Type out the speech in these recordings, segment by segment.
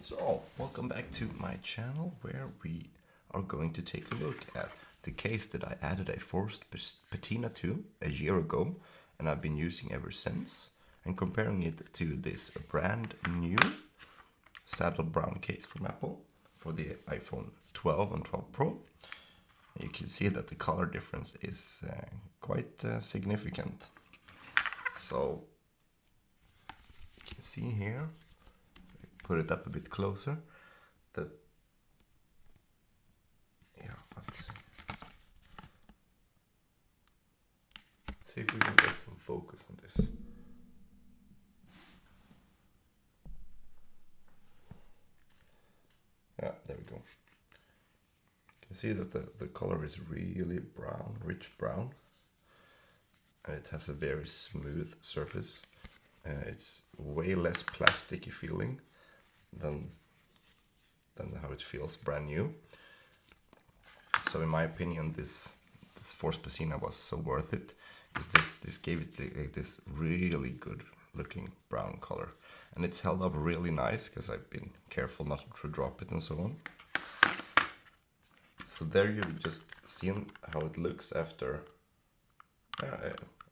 So, welcome back to my channel where we are going to take a look at the case that I added a forced patina to a year ago and I've been using ever since, and comparing it to this brand new saddle brown case from Apple for the iPhone 12 and 12 Pro. You can see that the color difference is quite significant. So you can see here, put it up a bit closer, that let's see if we can get some focus on this. Yeah, there we go. You can see that the color is really brown, rich brown, and it has a very smooth surface. It's way less plasticky feeling than how it feels brand new. So in my opinion, this forced patina was so worth it, because this gave it this really good looking brown color, and it's held up really nice because I've been careful not to drop it and so on. So there you've just seen how it looks after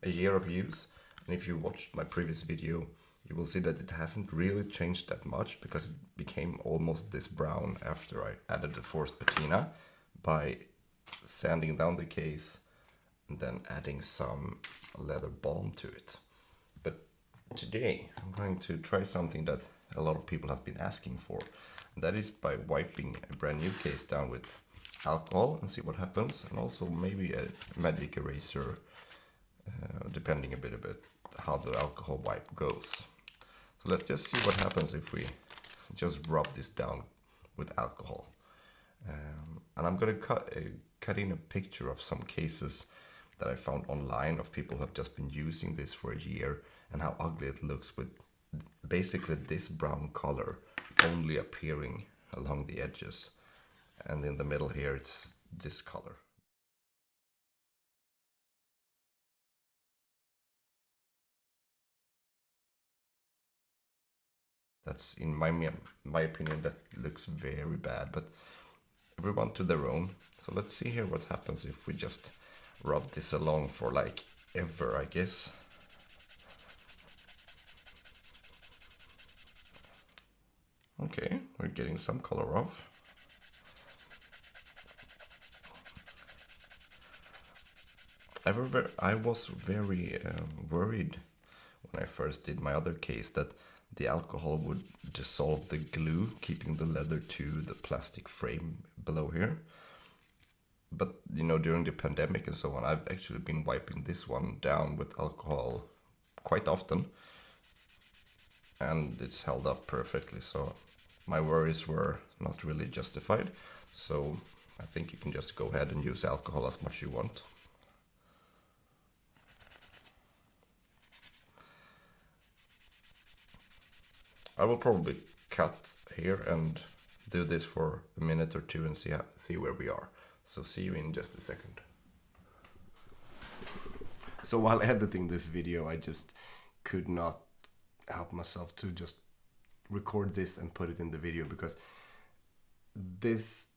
a year of use, and if you watched my previous video you will see that it hasn't really changed that much, because it became almost this brown after I added the forced patina by sanding down the case and then adding some leather balm to it. But today I'm going to try something that a lot of people have been asking for, and that is by wiping a brand new case down with alcohol and see what happens, and also maybe a magic eraser, depending a bit how the alcohol wipe goes. So let's just see what happens if we just rub this down with alcohol. And I'm gonna cut in a picture of some cases that I found online of people who have just been using this for a year, and how ugly it looks with basically this brown color only appearing along the edges, and in the middle here it's this color. That's, in my opinion, that looks very bad, but everyone to their own. So let's see here what happens if we just rub this along for like ever, I guess. Okay, we're getting some color off. I was very worried when I first did my other case that the alcohol would dissolve the glue, keeping the leather to the plastic frame below here. But you know, during the pandemic and so on, I've actually been wiping this one down with alcohol quite often, and it's held up perfectly, so my worries were not really justified. So I think you can just go ahead and use alcohol as much as you want. I will probably cut here and do this for a minute or two and see where we are. So see you in just a second. So while editing this video, I just could not help myself to just record this and put it in the video, because this,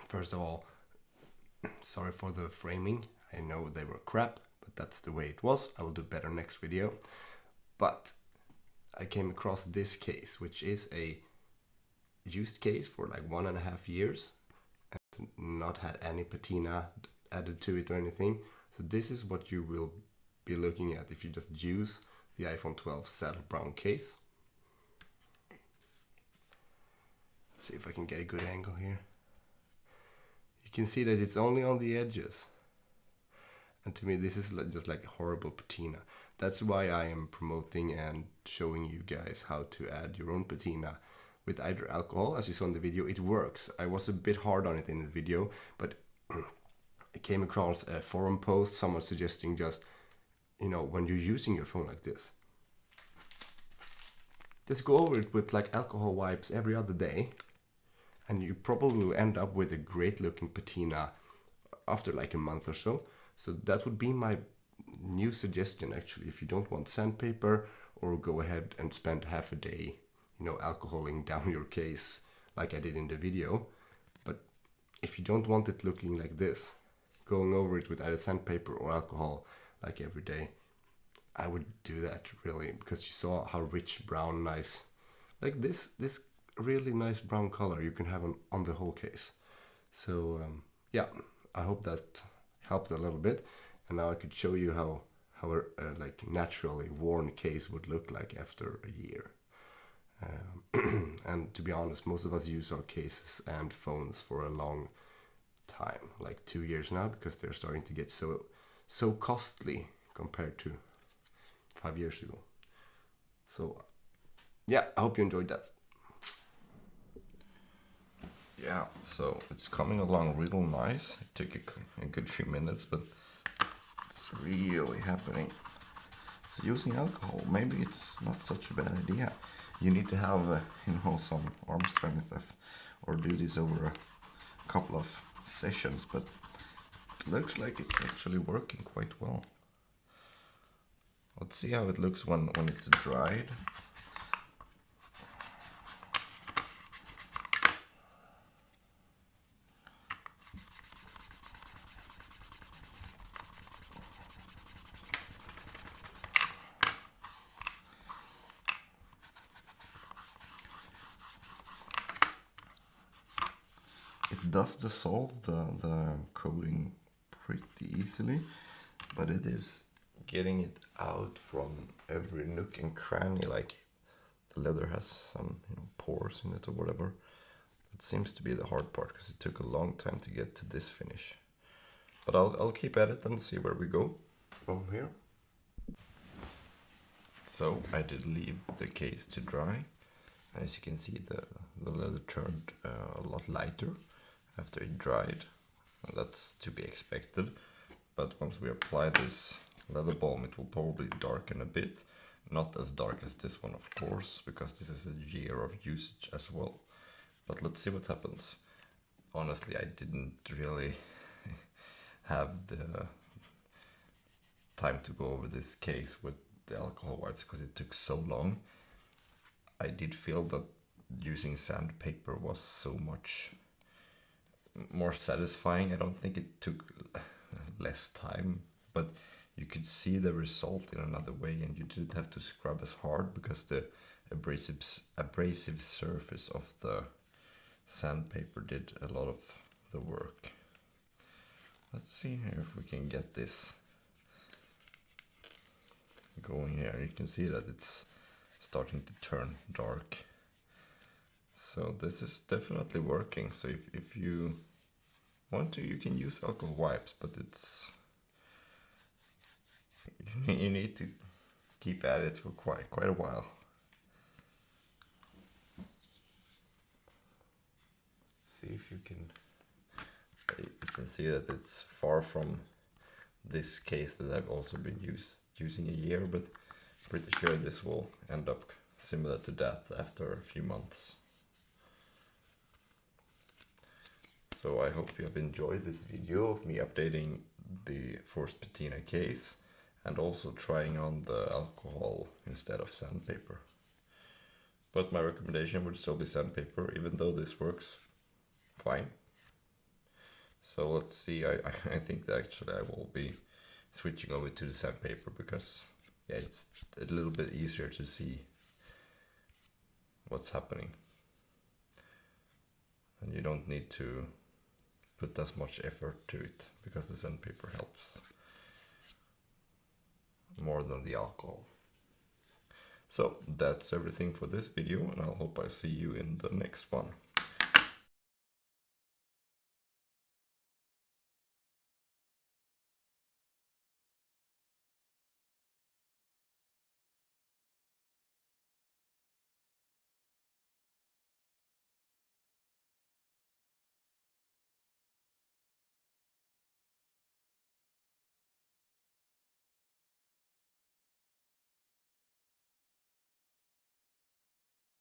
first of all, sorry for the framing. I know they were crap, but that's the way it was. I will do better next video. But I came across this case, which is a used case for like 1.5 years, and not had any patina added to it or anything. So this is what you will be looking at if you just use the iPhone 12 saddle brown case. Let's see if I can get a good angle here. You can see that it's only on the edges, and to me this is just like a horrible patina. That's why I am promoting and showing you guys how to add your own patina with either alcohol. As you saw in the video, it works. I was a bit hard on it in the video, but I came across a forum post, someone suggesting just, you know, when you're using your phone like this, just go over it with like alcohol wipes every other day, and you probably will end up with a great looking patina after like a month or so. So that would be my new suggestion, actually, if you don't want sandpaper, or go ahead and spend half a day alcoholing down your case like I did in the video. But if you don't want it looking like this, going over it with either sandpaper or alcohol like every day, I would do that really, because you saw how rich brown, nice, like this really nice brown color you can have on the whole case. So yeah, I hope that helped a little bit, and now I could show you how a like naturally worn case would look like after a year. And to be honest, most of us use our cases and phones for a long time, like 2 years now, because they're starting to get so costly compared to 5 years ago. So yeah, I hope you enjoyed that. Yeah, so it's coming along real nice. It took a good few minutes, but it's really happening. So using alcohol, maybe it's not such a bad idea. You need to have some arm strength or do this over a couple of sessions, but it looks like it's actually working quite well. Let's see how it looks when it's dried. It does dissolve the coating pretty easily, but it is getting it out from every nook and cranny, like the leather has some pores in it or whatever. That seems to be the hard part, because it took a long time to get to this finish. But I'll keep at it and see where we go from here. So I did leave the case to dry. As you can see, the leather turned a lot lighter after it dried. That's to be expected. But once we apply this leather balm, it will probably darken a bit. Not as dark as this one, of course, because this is a year of usage as well. But let's see what happens. Honestly, I didn't really have the time to go over this case with the alcohol wipes because it took so long. I did feel that using sandpaper was so much more satisfying. I don't think it took less time, but you could see the result in another way, and you didn't have to scrub as hard because the abrasive surface of the sandpaper did a lot of the work. Let's see here if we can get this going here. You can see that it's starting to turn dark. So this is definitely working. So if you want to, you can use alcohol wipes, but you need to keep at it for quite a while. See if you can see that it's far from this case that I've also been using a year, but pretty sure this will end up similar to that after a few months. So I hope you have enjoyed this video of me updating the forced patina case and also trying on the alcohol instead of sandpaper. But my recommendation would still be sandpaper, even though this works fine. So let's see, I think that actually I will be switching over to the sandpaper because yeah, it's a little bit easier to see what's happening. And you don't need to put as much effort to it because the sandpaper helps more than the alcohol. So that's everything for this video, and I hope I see you in the next one.